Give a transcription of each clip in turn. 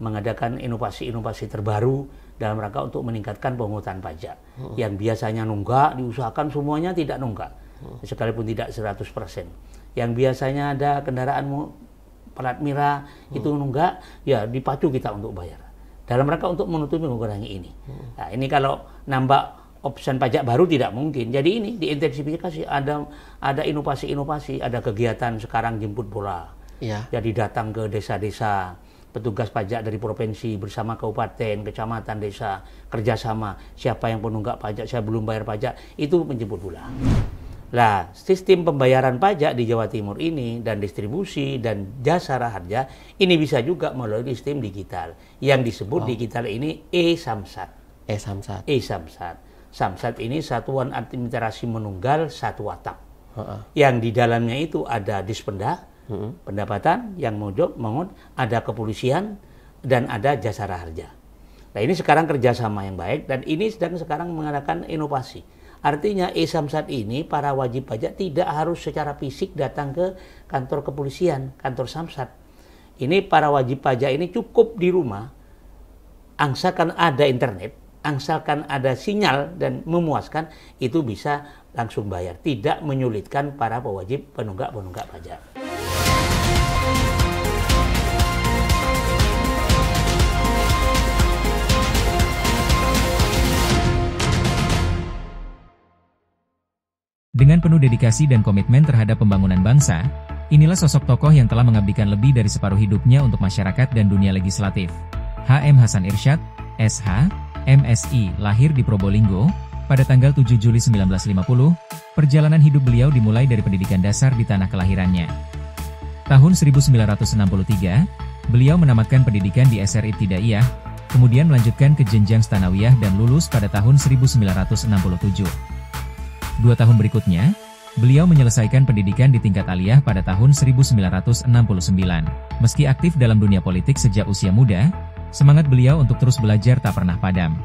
mengadakan inovasi-inovasi terbaru dalam rangka untuk meningkatkan pemungutan pajak. Yang biasanya nunggak, diusahakan semuanya tidak nunggak, sekalipun tidak 100%. Yang biasanya ada kendaraan plat merah itu nunggak, ya dipacu kita untuk bayar. Dalam rangka untuk menutupi mengurangi ini. Nah, ini kalau nambah opsi pajak baru tidak mungkin. Jadi ini diintensifikasi, ada inovasi-inovasi, ada kegiatan sekarang jemput bola. Ya. Jadi datang ke desa-desa, petugas pajak dari provinsi bersama kabupaten, kecamatan, desa, kerjasama. Siapa yang penunggak pajak, saya belum bayar pajak, itu menjemput bola. Lah, sistem pembayaran pajak di Jawa Timur ini dan distribusi dan jasa raharja ini bisa juga melalui sistem digital yang disebut digital ini e-Samsat. E-Samsat. E-Samsat. Samsat ini satuan administrasi menunggal satu atap. Yang di dalamnya itu ada Dispenda, pendapatan yang mengut, ada kepolisian dan ada jasa raharja. Nah, ini sekarang kerjasama yang baik dan ini sedang sekarang mengadakan inovasi. Artinya e-Samsat ini para wajib pajak tidak harus secara fisik datang ke kantor kepolisian, kantor Samsat. Ini para wajib pajak ini cukup di rumah, angsakan ada internet, angsalkan ada sinyal dan memuaskan, itu bisa langsung bayar. Tidak menyulitkan para pewajib penunggak-penunggak pajak. Dengan penuh dedikasi dan komitmen terhadap pembangunan bangsa, inilah sosok tokoh yang telah mengabdikan lebih dari separuh hidupnya untuk masyarakat dan dunia legislatif. H.M. Hasan Irsyad, S.H., MSI, lahir di Probolinggo pada tanggal 7 Juli 1950. Perjalanan hidup beliau dimulai dari pendidikan dasar di tanah kelahirannya. Tahun 1963, beliau menamatkan pendidikan di SRI Ibtidaiyah, kemudian melanjutkan ke jenjang Tsanawiyah dan lulus pada tahun 1967. 2 tahun berikutnya, beliau menyelesaikan pendidikan di tingkat aliyah pada tahun 1969. Meski aktif dalam dunia politik sejak usia muda, semangat beliau untuk terus belajar tak pernah padam.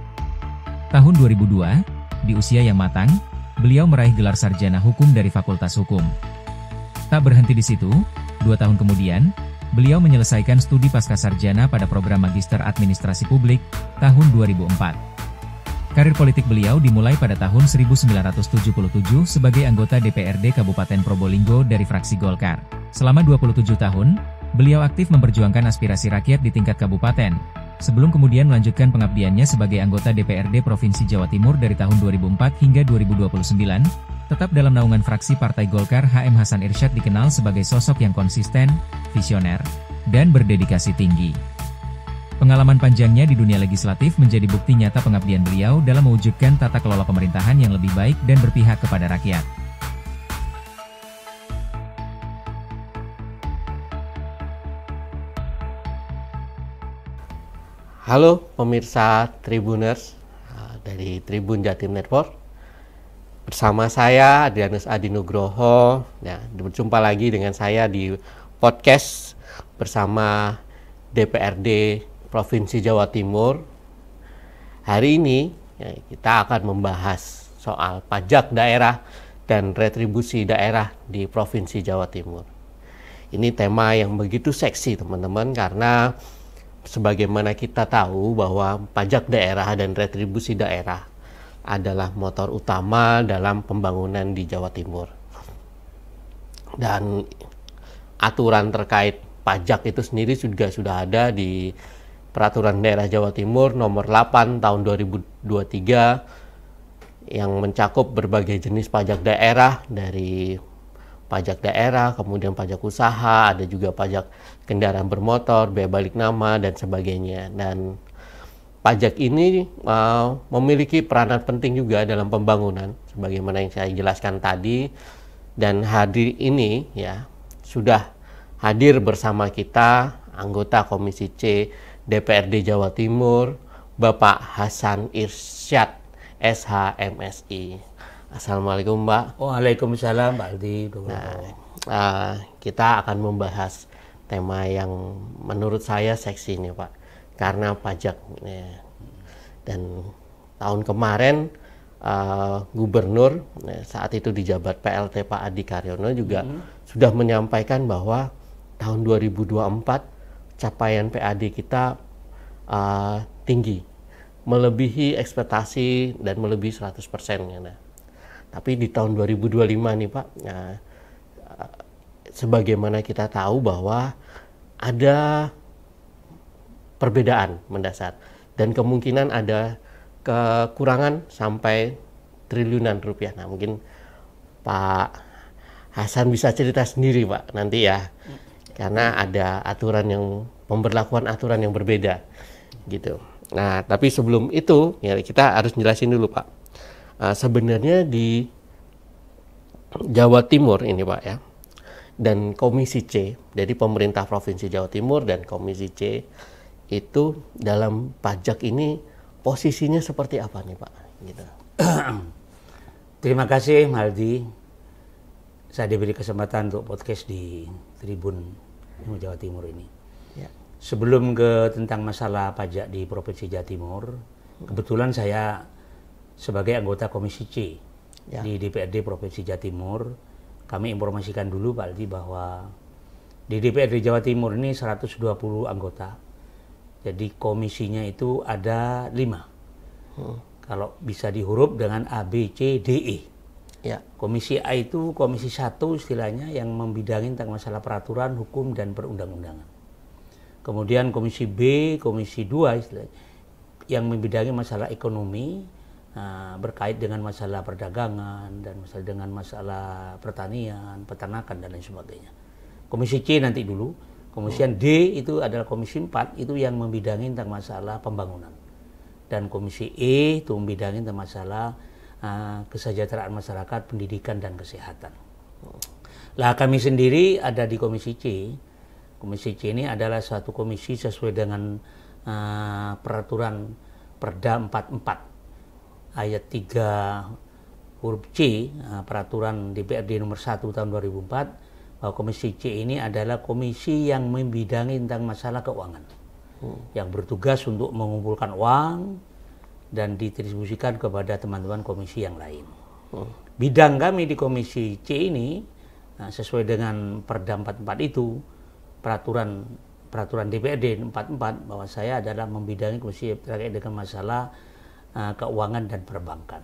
Tahun 2002, di usia yang matang, beliau meraih gelar sarjana hukum dari Fakultas Hukum. Tak berhenti di situ, 2 tahun kemudian, beliau menyelesaikan studi pascasarjana pada program Magister Administrasi Publik tahun 2004. Karir politik beliau dimulai pada tahun 1977 sebagai anggota DPRD Kabupaten Probolinggo dari fraksi Golkar. Selama 27 tahun, beliau aktif memperjuangkan aspirasi rakyat di tingkat kabupaten, sebelum kemudian melanjutkan pengabdiannya sebagai anggota DPRD Provinsi Jawa Timur dari tahun 2004 hingga 2029. Tetap dalam naungan fraksi Partai Golkar, H.M. Hasan Irsyad dikenal sebagai sosok yang konsisten, visioner, dan berdedikasi tinggi. Pengalaman panjangnya di dunia legislatif menjadi bukti nyata pengabdian beliau dalam mewujudkan tata kelola pemerintahan yang lebih baik dan berpihak kepada rakyat. Halo pemirsa Tribuners dari Tribun Jatim Network. Bersama saya Adrianus Adi Nugroho. Ya, berjumpa lagi dengan saya di podcast bersama DPRD Provinsi Jawa Timur. Hari ini ya, kita akan membahas soal pajak daerah dan retribusi daerah di Provinsi Jawa Timur. Ini tema yang begitu seksi teman-teman, karena sebagaimana kita tahu bahwa pajak daerah dan retribusi daerah adalah motor utama dalam pembangunan di Jawa Timur. Dan aturan terkait pajak itu sendiri juga sudah ada di Peraturan Daerah Jawa Timur nomor 8 tahun 2023 yang mencakup berbagai jenis pajak daerah, dari pajak daerah, kemudian pajak usaha, ada juga pajak kendaraan bermotor, bea balik nama, dan sebagainya. Dan pajak ini memiliki peranan penting juga dalam pembangunan, sebagaimana yang saya jelaskan tadi. Dan hari ini ya sudah hadir bersama kita anggota Komisi C DPRD Jawa Timur, Bapak Hasan Irsyad, SH, MSI. Assalamualaikum, Mbak. Waalaikumsalam, Pak Aldi. Kita akan membahas tema yang menurut saya seksi nih, Pak, karena pajak. Ya. Dan tahun kemarin Gubernur saat itu di jabat PLT Pak Adi Karyono juga sudah menyampaikan bahwa tahun 2024 capaian PAD kita tinggi, melebihi ekspektasi dan melebihi 100%. Nah, tapi di tahun 2025 nih Pak, sebagaimana kita tahu bahwa ada perbedaan mendasar dan kemungkinan ada kekurangan sampai triliunan rupiah. Nah, mungkin Pak Hasan bisa cerita sendiri Pak nanti ya, karena ada pemberlakuan aturan yang berbeda gitu. Nah, tapi sebelum itu ya kita harus jelasin dulu Pak. Sebenarnya di Jawa Timur ini Pak ya, dan Komisi C, jadi pemerintah Provinsi Jawa Timur dan Komisi C itu dalam pajak ini posisinya seperti apa nih Pak? Gitu. Terima kasih Maldi, saya diberi kesempatan untuk podcast di Tribun Jawa Timur ini. Ya. Sebelum ke tentang masalah pajak di Provinsi Jawa Timur, kebetulan saya sebagai anggota Komisi C di DPRD Provinsi Jawa Timur. Kami informasikan dulu Pak Aldi bahwa di DPRD Jawa Timur ini 120 anggota. Jadi komisinya itu ada 5. Kalau bisa dihuruf dengan A, B, C, D, E. Ya. Komisi A itu komisi 1 istilahnya yang membidangi tentang masalah peraturan, hukum, dan perundang-undangan. Kemudian komisi B, komisi 2 istilahnya yang membidangi masalah ekonomi, berkait dengan masalah perdagangan dan dengan masalah pertanian, peternakan dan lain sebagainya. Komisi C nanti dulu. Kemudian D itu adalah komisi 4 itu yang membidangi tentang masalah pembangunan. Dan komisi E itu membidangi tentang masalah kesejahteraan masyarakat, pendidikan dan kesehatan. Lah kami sendiri ada di komisi C. Komisi C ini adalah satu komisi sesuai dengan peraturan Perda 44 ayat 3 huruf C, peraturan DPRD nomor 1 tahun 2004, bahwa komisi C ini adalah komisi yang membidangi tentang masalah keuangan, yang bertugas untuk mengumpulkan uang dan didistribusikan kepada teman-teman komisi yang lain. Bidang kami di komisi C ini sesuai dengan Perda 44 itu, peraturan DPRD 44, bahwa saya adalah membidangi komisi terkait dengan masalah keuangan dan perbankan,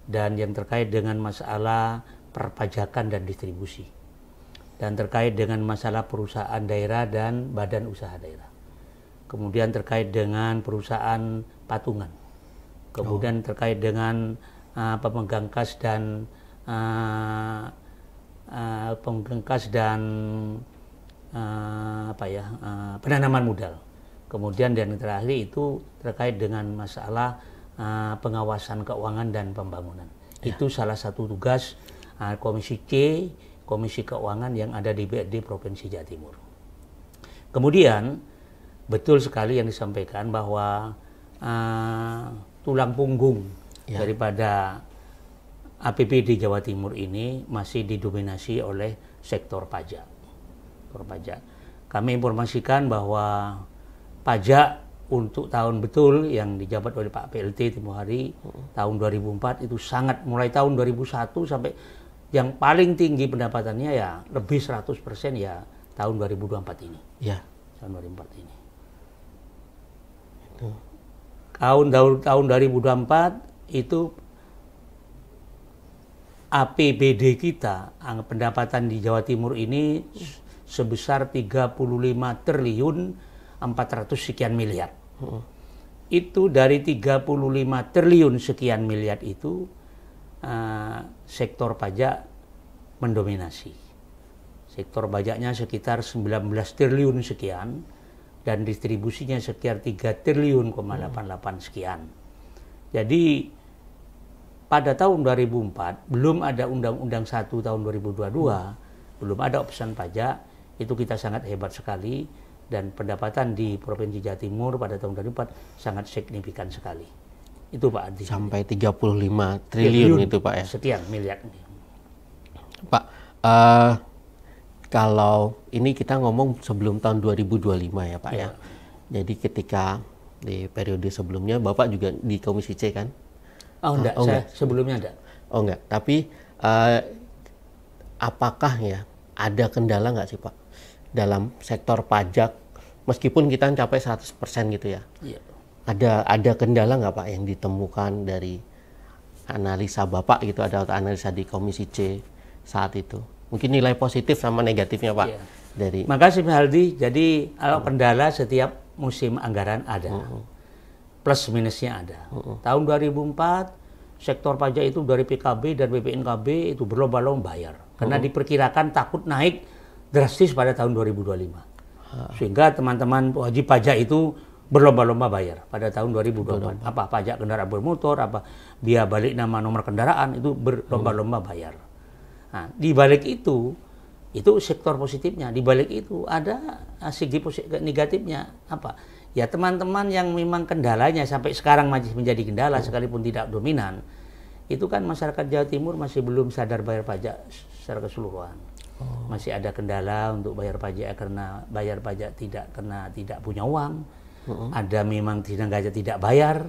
dan yang terkait dengan masalah perpajakan dan distribusi, dan terkait dengan masalah perusahaan daerah dan badan usaha daerah, kemudian terkait dengan perusahaan patungan, kemudian terkait dengan pemegang kas dan penanaman modal. Kemudian yang terakhir itu terkait dengan masalah pengawasan keuangan dan pembangunan. Ya. Itu salah satu tugas Komisi C, Komisi Keuangan yang ada di DPRD Provinsi Jawa Timur. Kemudian betul sekali yang disampaikan bahwa tulang punggung daripada APBD Jawa Timur ini masih didominasi oleh sektor pajak. Kami informasikan bahwa pajak untuk tahun betul yang dijabat oleh Pak PLT Tempoh Hari tahun 2004 itu sangat, mulai tahun 2001 sampai yang paling tinggi pendapatannya ya lebih 100% ya tahun 2024 ini. Ya. Tahun 2024 ini. Tahun 2024 itu APBD kita, pendapatan di Jawa Timur ini sebesar 35 triliun 400 sekian miliar. Itu dari 35 triliun sekian miliar itu sektor pajak mendominasi. Sektor pajaknya sekitar 19 triliun sekian dan distribusinya sekitar 3 triliun 88 sekian. Jadi pada tahun 2004 belum ada Undang-Undang 1 tahun 2022, belum ada opsian pajak, itu kita sangat hebat sekali. Dan pendapatan di Provinsi Jawa Timur pada tahun 2004 sangat signifikan sekali. Itu Pak Adi. Sampai 35 triliun itu Pak ya? Sekian miliar. Pak, kalau ini kita ngomong sebelum tahun 2025 ya Pak ya. Jadi ketika di periode sebelumnya Bapak juga di Komisi C kan? Oh enggak, saya sebelumnya enggak. Oh enggak, tapi apakah ya ada kendala nggak sih Pak dalam sektor pajak meskipun kita mencapai 100% gitu ya. Iya. Ada kendala nggak Pak yang ditemukan dari analisa Bapak gitu, ada analisa di Komisi C saat itu? Mungkin nilai positif sama negatifnya Pak. Iya. Dari. Makasih Pak Haldi. Jadi kalau kendala setiap musim anggaran ada. Plus minusnya ada. Tahun 2004 sektor pajak itu dari PKB dan BPNKB itu berlomba-lomba bayar. Karena diperkirakan takut naik drastis pada tahun 2025. Sehingga teman-teman wajib pajak itu berlomba-lomba bayar pada tahun 2024. Apa pajak kendaraan bermotor, apa biaya balik nama nomor kendaraan, itu berlomba-lomba bayar. Nah, di balik itu sektor positifnya. Di balik itu ada segi negatifnya. Apa? Ya teman-teman yang memang kendalanya sampai sekarang masih menjadi kendala sekalipun tidak dominan, itu kan masyarakat Jawa Timur masih belum sadar bayar pajak secara keseluruhan. Masih ada kendala untuk bayar pajak karena bayar pajak karena tidak punya uang. Ada memang tidak bayar,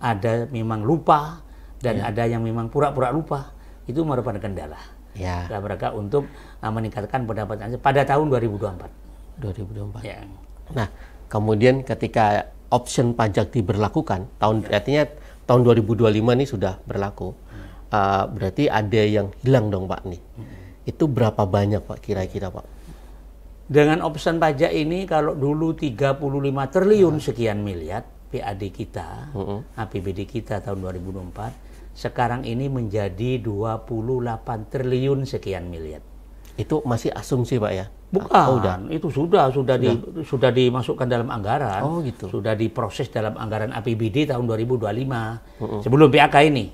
ada memang lupa, dan ada yang memang pura-pura lupa. Itu merupakan kendala dalam mereka untuk meningkatkan pendapatan pada tahun 2024. Ya. Nah, kemudian ketika option pajak diberlakukan, artinya tahun 2025 ini sudah berlaku, berarti ada yang hilang dong Pak nih. Itu berapa banyak Pak kira-kira Pak? Dengan option pajak ini kalau dulu 35 triliun sekian miliar PAD kita, APBD kita tahun 2024, sekarang ini menjadi 28 triliun sekian miliar. Itu masih asumsi Pak ya? Bukan, itu sudah dimasukkan dalam anggaran. Oh gitu. Sudah diproses dalam anggaran APBD tahun 2025. Sebelum PAK ini,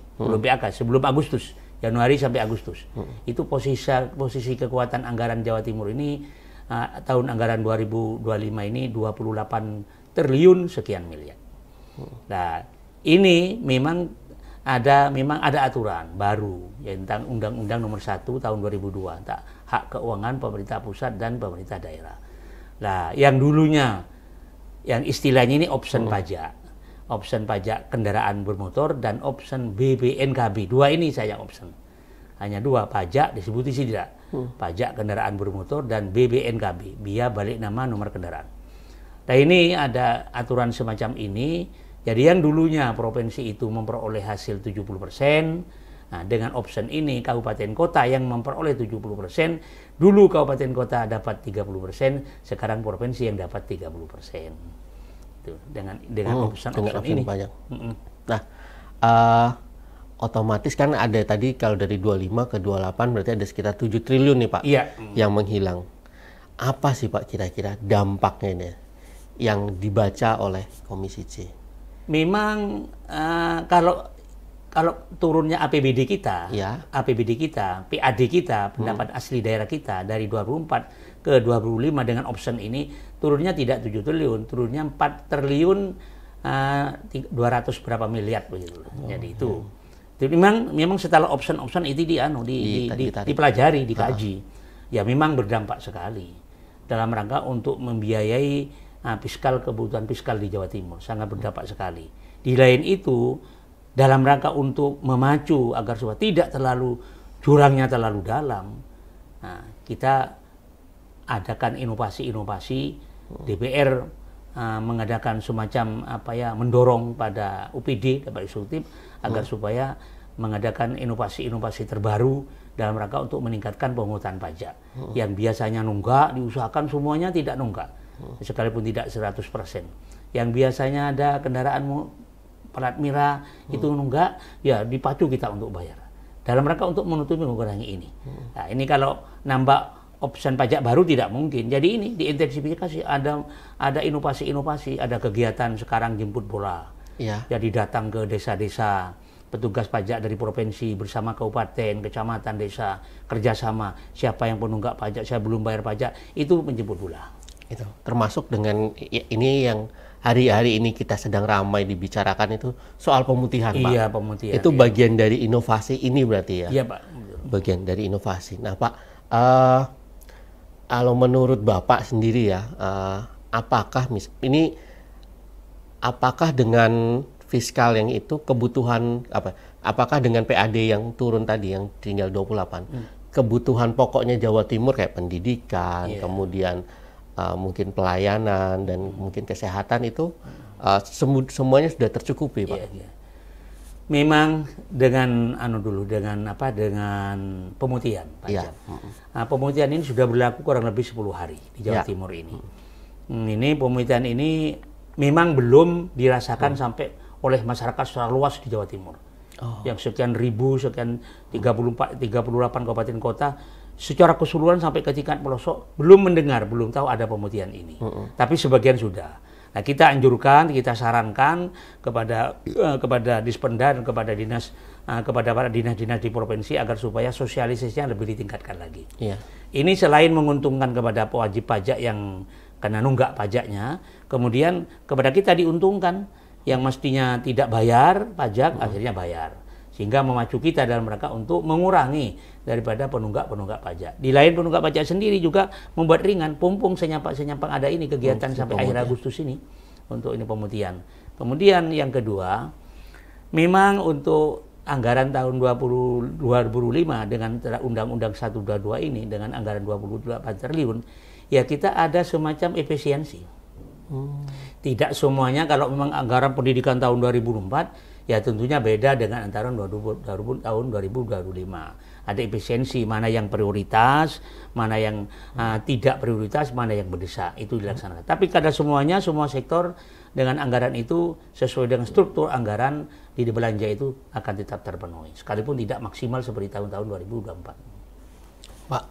sebelum Agustus, Januari sampai Agustus. Itu posisi kekuatan anggaran Jawa Timur ini tahun anggaran 2025 ini 28 triliun sekian miliar. Nah, ini memang ada aturan baru tentang Undang-Undang Nomor 1 Tahun 2002 tentang hak keuangan pemerintah pusat dan pemerintah daerah. Nah, yang dulunya yang istilahnya ini option pajak. Option pajak kendaraan bermotor dan option BPNKB. Dua ini saja option. Hanya dua, pajak disebut di sini tidak. Pajak kendaraan bermotor dan BPNKB, biaya balik nama nomor kendaraan. Nah, ini ada aturan semacam ini. Jadi yang dulunya provinsi itu memperoleh hasil 70%, nah dengan option ini kabupaten kota yang memperoleh 70%, dulu kabupaten kota dapat 30%, sekarang provinsi yang dapat 30%. Itu dengan option ini. Banyak. Nah, otomatis kan ada tadi kalau dari 25 ke 28 berarti ada sekitar 7 triliun nih Pak yang menghilang. Apa sih Pak kira-kira dampaknya ini yang dibaca oleh Komisi C? Memang kalau turunnya APBD kita, PAD kita, pendapat asli daerah kita dari 24 ke 25 dengan option ini turunnya tidak 7 triliun, turunnya 4 triliun 200 berapa miliar begitu. Jadi itu. Jadi memang setelah option itu dipelajari, dikaji. Ya memang berdampak sekali dalam rangka untuk membiayai kebutuhan fiskal di Jawa Timur, sangat berdampak sekali. Di lain itu, dalam rangka untuk memacu agar supaya tidak terlalu jurangnya terlalu dalam, nah, kita adakan inovasi-inovasi. DPR mengadakan semacam mendorong pada UPD dapat eksekutif agar supaya mengadakan inovasi-inovasi terbaru dalam rangka untuk meningkatkan pemungutan pajak. Yang biasanya nunggak, diusahakan semuanya tidak nunggak, sekalipun tidak 100%. Yang biasanya ada kendaraan plat merah itu nunggak, ya dipacu kita untuk bayar. Dalam rangka untuk menutupi mengurangi ini. Nah, ini kalau nambah option pajak baru tidak mungkin. Jadi ini diintensifikasi, ada inovasi-inovasi, ada kegiatan sekarang jemput bola. Jadi datang ke desa-desa, petugas pajak dari provinsi bersama kabupaten, kecamatan, desa, kerjasama. Siapa yang penunggak pajak, saya belum bayar pajak, itu menjemput bola. Itu termasuk dengan ini yang hari-hari ini kita sedang ramai dibicarakan itu soal pemutihan, Pak. Iya, pemutihan. Itu bagian dari inovasi ini berarti ya? Iya, Pak. Bagian dari inovasi. Nah, Pak, kalau menurut Bapak sendiri ya, apakah dengan fiskal yang itu kebutuhan apakah dengan PAD yang turun tadi yang tinggal 28 kebutuhan pokoknya Jawa Timur kayak pendidikan, kemudian mungkin pelayanan dan mungkin kesehatan itu semuanya sudah tercukupi, Pak. Iya. Memang dengan dengan pemutihan pajak. Nah, pemutihan ini sudah berlaku kurang lebih 10 hari di Jawa Timur ini. Ini pemutihan ini memang belum dirasakan sampai oleh masyarakat secara luas di Jawa Timur. Yang sekian ribu, sekian 38 kabupaten kota secara keseluruhan sampai ke tingkat pelosok belum mendengar, belum tahu ada pemutihan ini. Tapi sebagian sudah. Nah, kita anjurkan, kita sarankan kepada Dispenda dan kepada para dinas-dinas di provinsi agar supaya sosialisasinya lebih ditingkatkan lagi. Ini selain menguntungkan kepada wajib pajak yang kena nunggak pajaknya, kemudian kepada kita diuntungkan yang mestinya tidak bayar pajak akhirnya bayar. Sehingga memacu kita dalam rangka untuk mengurangi daripada penunggak-penunggak pajak. Di lain penunggak pajak sendiri juga membuat ringan, pumpung senyampang ada ini kegiatan sampai akhir Agustus ini untuk ini pemutihan. Kemudian yang kedua, memang untuk anggaran tahun 2005 dengan Undang-Undang 122 ini dengan anggaran 28 triliun, ya kita ada semacam efisiensi. Tidak semuanya, kalau memang anggaran pendidikan tahun 2004, ya tentunya beda dengan antara tahun 2025. Ada efisiensi, mana yang prioritas, mana yang tidak prioritas, mana yang mendesak, itu dilaksanakan. Tapi kada semuanya, semua sektor dengan anggaran itu sesuai dengan struktur anggaran di belanja itu akan tetap terpenuhi. Sekalipun tidak maksimal seperti tahun-tahun 2024. Pak,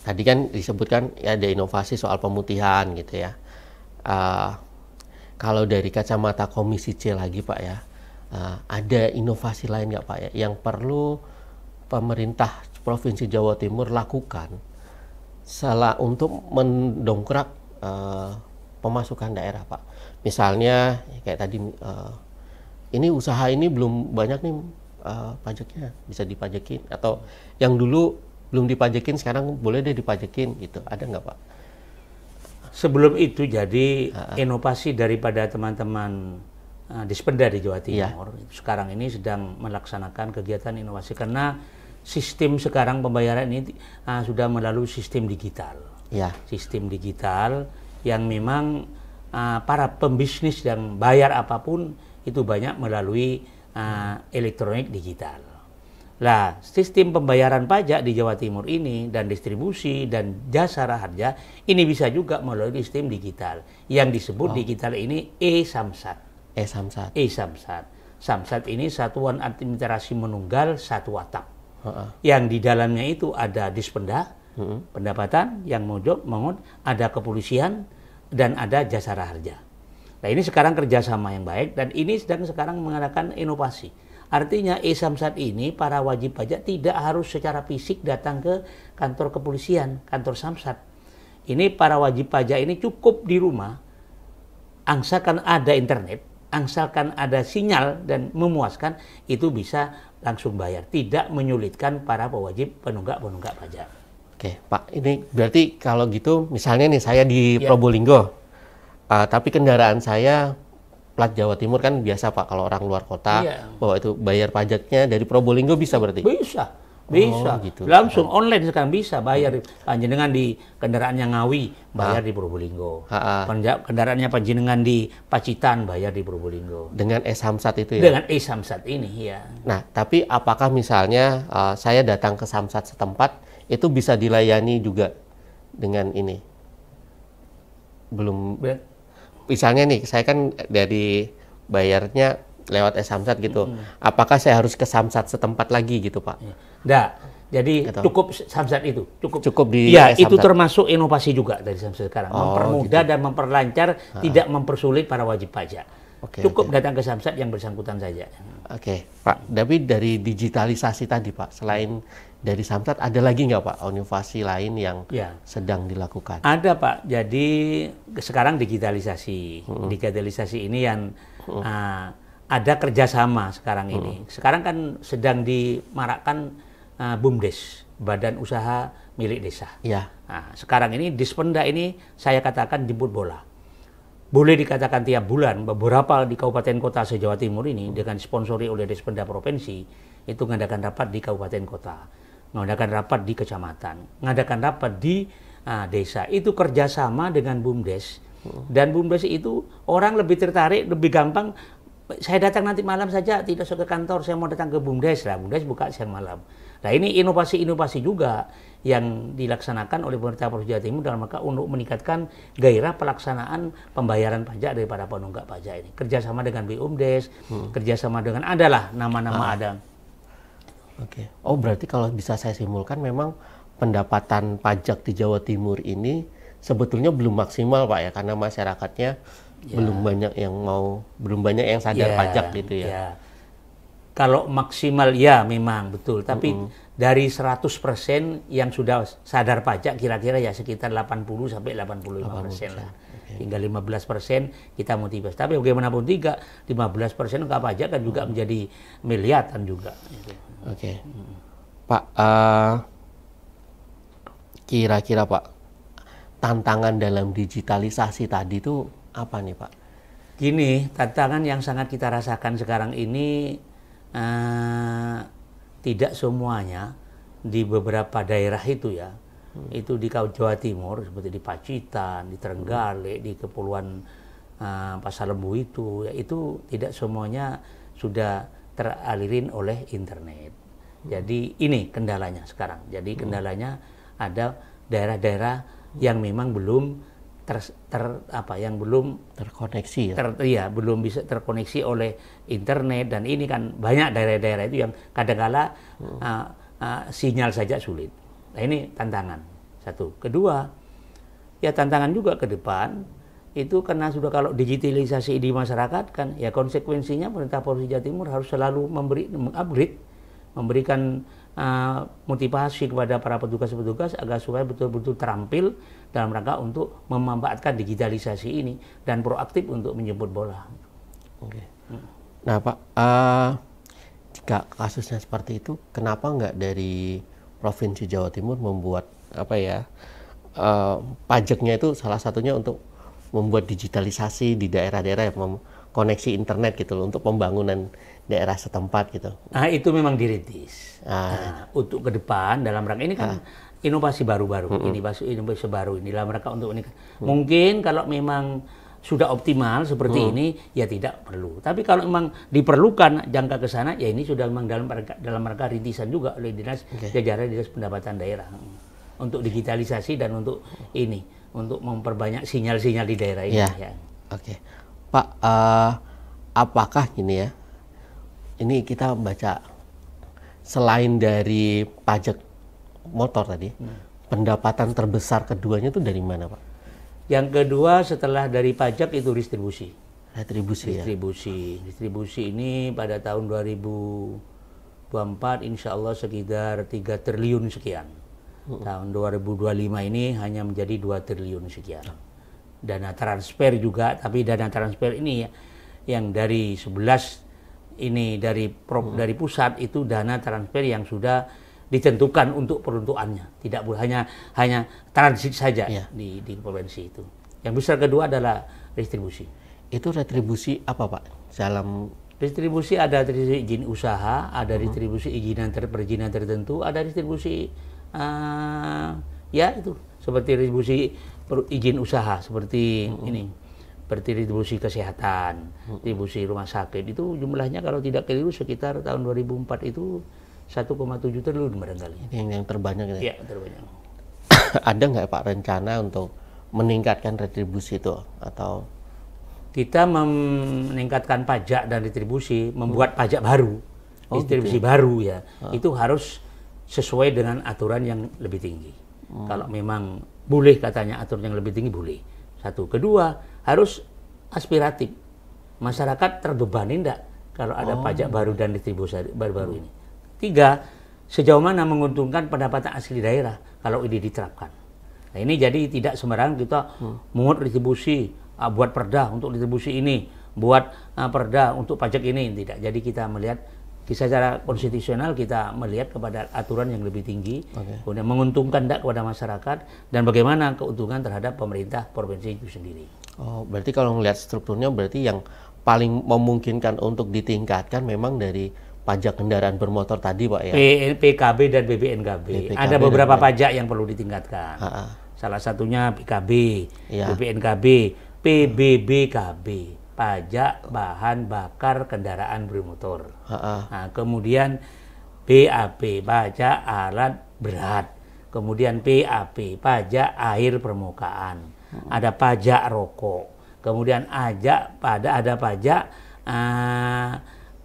tadi kan disebutkan ya ada inovasi soal pemutihan gitu ya. Kalau dari kacamata Komisi C lagi Pak ya, ada inovasi lain nggak Pak ya yang perlu pemerintah Provinsi Jawa Timur lakukan untuk mendongkrak pemasukan daerah Pak? Misalnya kayak tadi ini usaha ini belum banyak nih pajaknya, bisa dipajakin, atau yang dulu belum dipajakin sekarang boleh deh dipajakin gitu, ada nggak Pak? Sebelum itu jadi inovasi daripada teman-teman Dispenda di Jawa Timur sekarang ini sedang melaksanakan kegiatan inovasi karena sistem sekarang pembayaran ini sudah melalui sistem digital. Sistem digital yang memang para pembisnis yang bayar apapun itu banyak melalui elektronik digital. Lah, sistem pembayaran pajak di Jawa Timur ini dan distribusi dan jasa harja ini bisa juga melalui sistem digital yang disebut digital ini e-Samsat. Samsat ini satuan administrasi menunggal satu atap. Yang di dalamnya itu ada Dispenda, pendapatan yang mengut, ada kepolisian dan ada jasa harja. Nah, ini sekarang kerjasama yang baik dan ini sekarang mengadakan inovasi. Artinya e-Samsat ini para wajib pajak tidak harus secara fisik datang ke kantor kepolisian, kantor Samsat. Ini para wajib pajak ini cukup di rumah, angsakan ada internet, angsalkan ada sinyal dan memuaskan, itu bisa langsung bayar, tidak menyulitkan para pewajib penunggak pajak. Oke, Pak, ini berarti kalau gitu misalnya nih saya di Probolinggo, tapi kendaraan saya plat Jawa Timur kan biasa Pak, kalau orang luar kota, bahwa itu bayar pajaknya dari Probolinggo bisa berarti? Bisa, gitu. Langsung online sekarang bisa bayar. Panjenengan di kendaraannya Ngawi bayar di Probolinggo. Kendaraannya panjenengan di Pacitan bayar di Probolinggo. Dengan e-Samsat itu ya? Dengan e-Samsat ini ya. Nah, tapi apakah misalnya saya datang ke Samsat setempat itu bisa dilayani juga dengan ini? Belum. Misalnya nih, saya kan dari bayarnya lewat e-Samsat gitu. Apakah saya harus ke Samsat setempat lagi gitu Pak? Enggak. Jadi cukup Samsat itu. Cukup di itu termasuk inovasi juga dari Samsat sekarang. Mempermudah dan memperlancar, tidak mempersulit para wajib pajak. Cukup datang ke Samsat yang bersangkutan saja. Oke, Pak. Tapi dari digitalisasi tadi Pak, selain dari Samsat ada lagi nggak Pak inovasi lain yang sedang dilakukan? Ada Pak. Jadi sekarang digitalisasi. Digitalisasi ini yang ada kerjasama sekarang ini. Sekarang kan sedang dimarakkan BUMDes, Badan Usaha Milik Desa. Nah, sekarang ini Dispenda ini saya katakan jemput bola. Boleh dikatakan tiap bulan beberapa di kabupaten kota se-Jawa Timur ini dengan disponsori oleh Dispenda Provinsi itu mengadakan rapat di kabupaten kota, mengadakan rapat di kecamatan, mengadakan rapat di desa itu kerjasama dengan BUMDes. Dan BUMDes itu orang lebih tertarik, lebih gampang. Saya datang nanti malam saja, tidak usah ke kantor, saya mau datang ke BUMDes lah. BUMDes buka siang malam. Nah ini inovasi-inovasi juga yang dilaksanakan oleh pemerintah Provinsi Jawa Timur dalam rangka untuk meningkatkan gairah pelaksanaan pembayaran pajak dari para penunggak pajak ini. Kerjasama dengan BUMDes, kerjasama dengan adalah nama-nama ada. Oke. Oh berarti kalau bisa saya simpulkan memang pendapatan pajak di Jawa Timur ini sebetulnya belum maksimal Pak ya, karena masyarakatnya belum banyak yang sadar pajak gitu ya. Kalau maksimal ya memang betul, tapi dari 100% yang sudah sadar pajak kira-kira ya sekitar 80 sampai 85% lah. Tinggal 15% kita motivasi. Tapi bagaimanapun 15% enggak pajak kan juga menjadi miliaran juga. Oke. Pak, kira-kira Pak, tantangan dalam digitalisasi tadi itu apa nih Pak? Gini, tantangan yang sangat kita rasakan sekarang ini tidak semuanya di beberapa daerah itu ya, itu di Jawa Timur seperti di Pacitan, di Trenggalek, di Kepulauan Pasar Lembu itu, ya itu tidak semuanya sudah teralirin oleh internet. Jadi ini kendalanya sekarang. Jadi kendalanya ada daerah-daerah yang memang belum yang belum terkoneksi ya? Belum bisa terkoneksi oleh internet, dan ini kan banyak daerah-daerah itu yang kadang-kala sinyal saja sulit. Nah ini tantangan satu. Kedua, ya tantangan juga ke depan itu karena sudah kalau digitalisasi di masyarakat kan ya konsekuensinya pemerintah Provinsi Jawa Timur harus selalu memberikan motivasi kepada para petugas-petugas agar supaya betul-betul terampil dalam rangka untuk memanfaatkan digitalisasi ini dan proaktif untuk menjemput bola. Oke. Nah Pak, jika kasusnya seperti itu, kenapa nggak dari Provinsi Jawa Timur membuat pajaknya itu salah satunya untuk membuat digitalisasi di daerah-daerah yang koneksi internet gitu loh, untuk pembangunan daerah setempat gitu. Nah itu memang dirintis. Untuk ke depan dalam rangka ini kan inovasi baru-baru, inovasi baru ini dalam rangka untuk ini. Mungkin kalau memang sudah optimal seperti ini ya tidak perlu. Tapi kalau memang diperlukan jangka ke sana ya ini sudah memang dalam rangka rintisan juga oleh jajaran Dinas Pendapatan Daerah untuk digitalisasi dan untuk ini untuk memperbanyak sinyal-sinyal di daerah ini. Ya. Oke. Pak, apakah gini ya, ini kita baca selain dari pajak motor tadi, pendapatan terbesar keduanya itu dari mana Pak? Yang kedua setelah dari pajak itu distribusi. Distribusi ini pada tahun 2024 insya Allah sekitar 3 triliun sekian. Tahun 2025 ini hanya menjadi 2 triliun sekian. Dana transfer juga, tapi dana transfer ini ya, yang dari 11 ini dari pusat itu dana transfer yang sudah ditentukan untuk peruntukannya, tidak hanya transit saja di provinsi itu. Yang besar kedua adalah retribusi. Itu retribusi apa Pak? Dalam retribusi ada retribusi izin usaha, ada retribusi perizinan tertentu, ada retribusi ya itu seperti retribusi izin usaha seperti ini, seperti retribusi kesehatan, retribusi rumah sakit itu jumlahnya kalau tidak keliru sekitar tahun 2004 itu 1,7 triliun barangkali. Ini yang terbanyak ya? Iya, terbanyak. Ada nggak Pak rencana untuk meningkatkan retribusi itu atau? Kita meningkatkan pajak dan retribusi, membuat pajak baru, distribusi baru ya. Itu harus sesuai dengan aturan yang lebih tinggi. Kalau memang boleh katanya aturan yang lebih tinggi boleh. Satu. Kedua, harus aspiratif. Masyarakat terbebani enggak kalau ada pajak baru dan distribusi baru-baru ini. 3, sejauh mana menguntungkan pendapatan asli daerah kalau ini diterapkan. Nah ini jadi tidak sembarangan kita mengut retribusi, buat perda untuk retribusi ini, buat perda untuk pajak ini, tidak. Jadi kita melihat secara konstitusional kita melihat kepada aturan yang lebih tinggi, kemudian menguntungkan enggak kepada masyarakat dan bagaimana keuntungan terhadap pemerintah provinsi itu sendiri. Oh, berarti kalau melihat strukturnya berarti yang paling memungkinkan untuk ditingkatkan memang dari pajak kendaraan bermotor tadi Pak ya? PKB dan BPNKB. Ada beberapa pajak yang perlu ditingkatkan. Salah satunya PKB, ya. BPNKB, PBBKB, pajak bahan bakar kendaraan bermotor. Nah, kemudian BAP, pajak alat berat. Kemudian PAP, pajak air permukaan. Ada pajak rokok. Kemudian ada pajak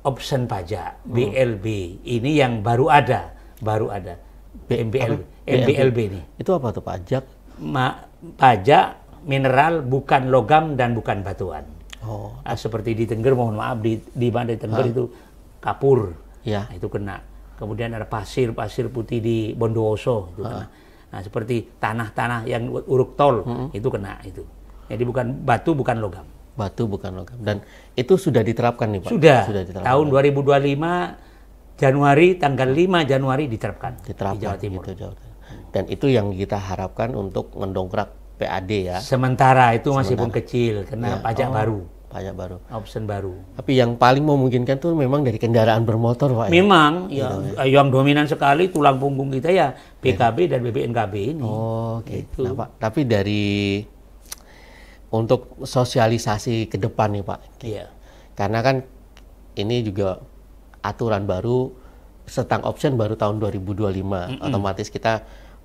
option pajak, BLB. Ini yang baru ada. MBLB ini. Itu apa tuh pajak? Pajak mineral bukan logam dan bukan batuan. Seperti di Tengger, mohon maaf, di Tengger itu kapur, ya. Nah, itu kena. Kemudian ada pasir putih di Bondowoso, itu kena. Nah, seperti tanah-tanah yang uruk tol, itu kena itu. Jadi bukan batu, bukan logam. Batu bukan logam. Dan itu sudah diterapkan nih Pak? Sudah diterapkan. Tahun 2025 Januari, tanggal 5 Januari diterapkan di Jawa Timur. Gitu, dan itu yang kita harapkan untuk mendongkrak PAD ya. Sementara itu masih pun kecil, karena pajak baru. Pajak baru. Option baru. Tapi yang paling memungkinkan tuh memang dari kendaraan bermotor Pak. Memang, yang dominan sekali tulang punggung kita ya PKB dan BPNKB ini. Oh gitu. Nah, Pak, tapi dari untuk sosialisasi ke depan nih Pak. Iya. Karena kan ini juga aturan baru tentang option baru tahun 2025. Otomatis kita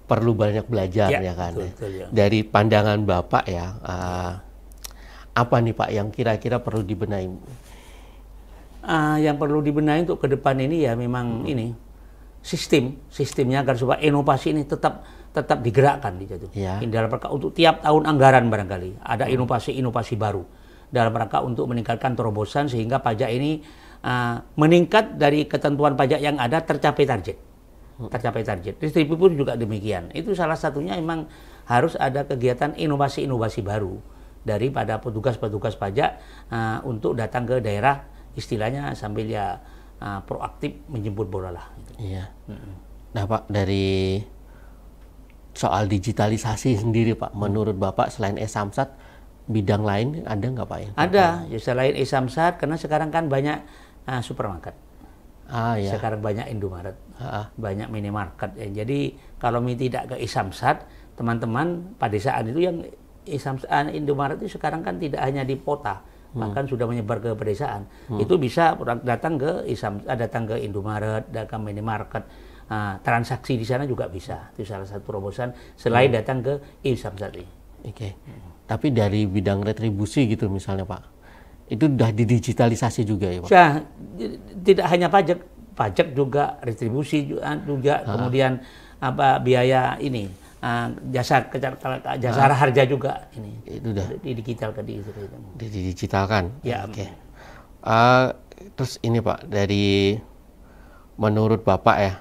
perlu banyak belajar ya kan. Betul, ya. Dari pandangan Bapak ya, apa nih Pak yang kira-kira perlu dibenahi? Yang perlu dibenahi untuk ke depan ini ya memang ini sistemnya agar supaya inovasi ini tetap digerakkan gitu. Ya. Dalam rangka untuk tiap tahun anggaran barangkali ada inovasi baru dalam rangka untuk meningkatkan terobosan sehingga pajak ini meningkat dari ketentuan pajak yang ada tercapai target. Distribusi pun juga demikian. Itu salah satunya memang harus ada kegiatan inovasi baru daripada petugas pajak untuk datang ke daerah istilahnya sambil ya proaktif menjemput bola lah. Iya. Nah Pak, dari soal digitalisasi sendiri Pak, menurut Bapak selain e-Samsat bidang lain ada nggak Pak? Ada, ya selain e-Samsat karena sekarang kan banyak supermarket. Ya. Sekarang banyak Indomaret, banyak minimarket. Ya. Jadi kalau tidak ke e-Samsat, teman-teman pedesaan itu yang Indomaret itu sekarang kan tidak hanya di kota, bahkan sudah menyebar ke pedesaan. Itu bisa datang ke datang ke Indomaret, datang ke minimarket, transaksi di sana juga bisa. Itu salah satu terobosan selain datang ke e-Samsat ini. Oke. Tapi dari bidang retribusi gitu misalnya Pak, itu sudah didigitalisasi juga ya Pak? Ya, tidak hanya pajak juga retribusi juga kemudian biaya ini. Jasa harja juga ini itu udah didigitalkan ya. Oke. Terus ini Pak, dari menurut Bapak ya,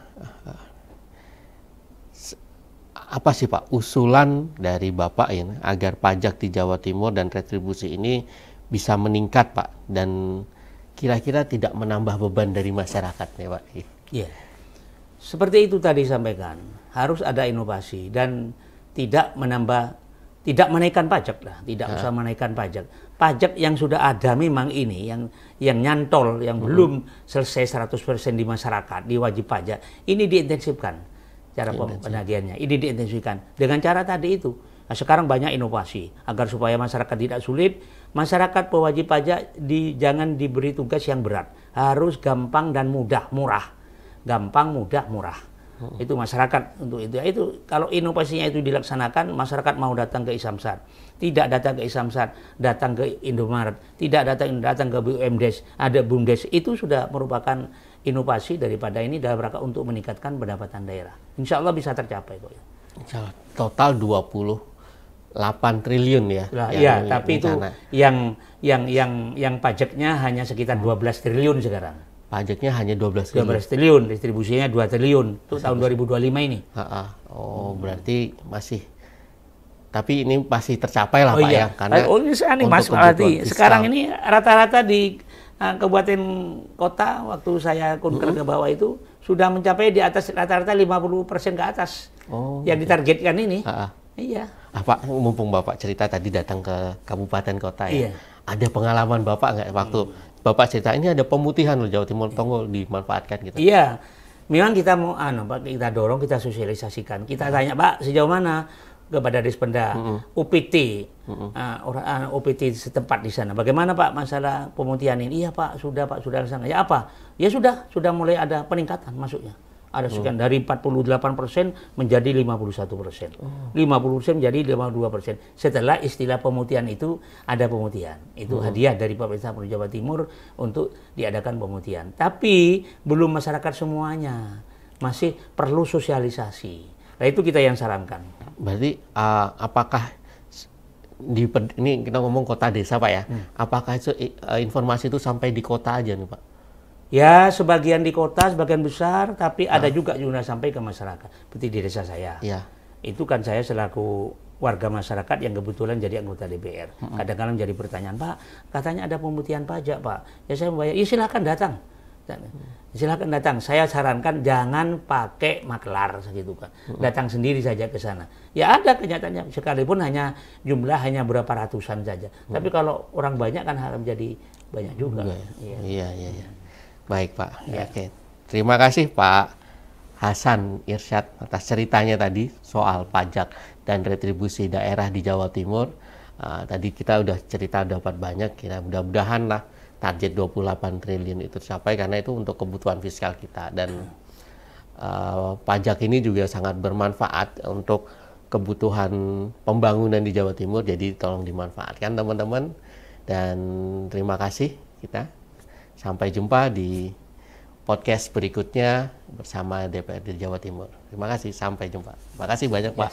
apa sih Pak usulan dari Bapak ini agar pajak di Jawa Timur dan retribusi ini bisa meningkat Pak dan kira-kira tidak menambah beban dari masyarakat nih Pak? Iya. Seperti itu tadi sampaikan, harus ada inovasi dan tidak menaikkan pajak lah, tidak usah menaikkan pajak. Pajak yang sudah ada memang ini yang nyantol, yang belum selesai 100% di masyarakat, di wajib pajak, ini diintensifkan cara penagihannya, ini diintensifkan dengan cara tadi itu. Nah, sekarang banyak inovasi agar supaya masyarakat tidak sulit, masyarakat pewajib pajak jangan diberi tugas yang berat, harus gampang dan mudah, murah. Gampang, mudah, murah. Itu masyarakat untuk itu. Itu kalau inovasinya itu dilaksanakan, masyarakat mau datang ke e-Samsat. Tidak datang ke e-Samsat, datang ke Indomaret, tidak datang ke BUMDes, ada BUMDes. Itu sudah merupakan inovasi daripada ini dalam rangka untuk meningkatkan pendapatan daerah. Insya Allah bisa tercapai kok. Insya Allah. Total 28 triliun ya. Lah, iya, tapi itu yang pajaknya hanya sekitar 12 triliun sekarang. Pajaknya hanya 12 triliun, distribusinya 2 triliun itu tahun 2025 ini. Berarti masih, tapi ini masih tercapai lah Pak ya, karena ini Mas Alati. Sekarang ini rata-rata di kabupaten kota waktu saya kunker ke bawah itu sudah mencapai di atas rata-rata 50% ke atas yang ditargetkan ini. Iya. Pak, mumpung Bapak cerita tadi datang ke kabupaten kota ya, ada pengalaman Bapak nggak waktu Bapak cerita ini ada pemutihan loh Jawa Timur Tonggo dimanfaatkan gitu? Iya, memang kita mau Pak, kita dorong, kita sosialisasikan. Kita tanya Pak, sejauh mana kepada Dispenda, UPT, UPT setempat di sana. Bagaimana Pak masalah pemutihan ini? Iya Pak, sudah laksana. Ya apa? Ya sudah mulai ada peningkatan masuknya. Ada sekian dari 48% menjadi 51%. 50% menjadi 52%. Setelah istilah pemutihan itu ada pemutihan. Itu hadiah dari pemerintah Provinsi Jawa Timur untuk diadakan pemutihan. Tapi belum masyarakat semuanya. Masih perlu sosialisasi. Nah itu kita yang sarankan. Berarti apakah ini kita ngomong kota desa Pak ya? Apakah itu informasi itu sampai di kota aja nih Pak? Ya sebagian di kota, sebagian besar, tapi ada juga sampai ke masyarakat. Seperti di desa saya. Ya. Itu kan saya selaku warga masyarakat yang kebetulan jadi anggota DPR. Kadang-kadang jadi pertanyaan, Pak, katanya ada pemutihan pajak Pak. Ya saya membayar, ya silakan datang. Silakan datang. Saya sarankan jangan pakai maklar segitu kan. Datang sendiri saja ke sana. Ya ada kenyataannya sekalipun jumlah hanya berapa ratusan saja. Tapi kalau orang banyak kan harus jadi banyak juga. Iya. Baik Pak. Ya. Oke. Terima kasih Pak Hasan Irsyad atas ceritanya tadi soal pajak dan retribusi daerah di Jawa Timur. Tadi kita udah cerita dapat banyak. Kita mudah-mudahan lah target 28 triliun itu tercapai karena itu untuk kebutuhan fiskal kita dan pajak ini juga sangat bermanfaat untuk kebutuhan pembangunan di Jawa Timur, jadi tolong dimanfaatkan teman-teman dan terima kasih. Kita sampai jumpa di podcast berikutnya bersama DPRD Jawa Timur. Terima kasih, sampai jumpa. Terima kasih banyak Pak.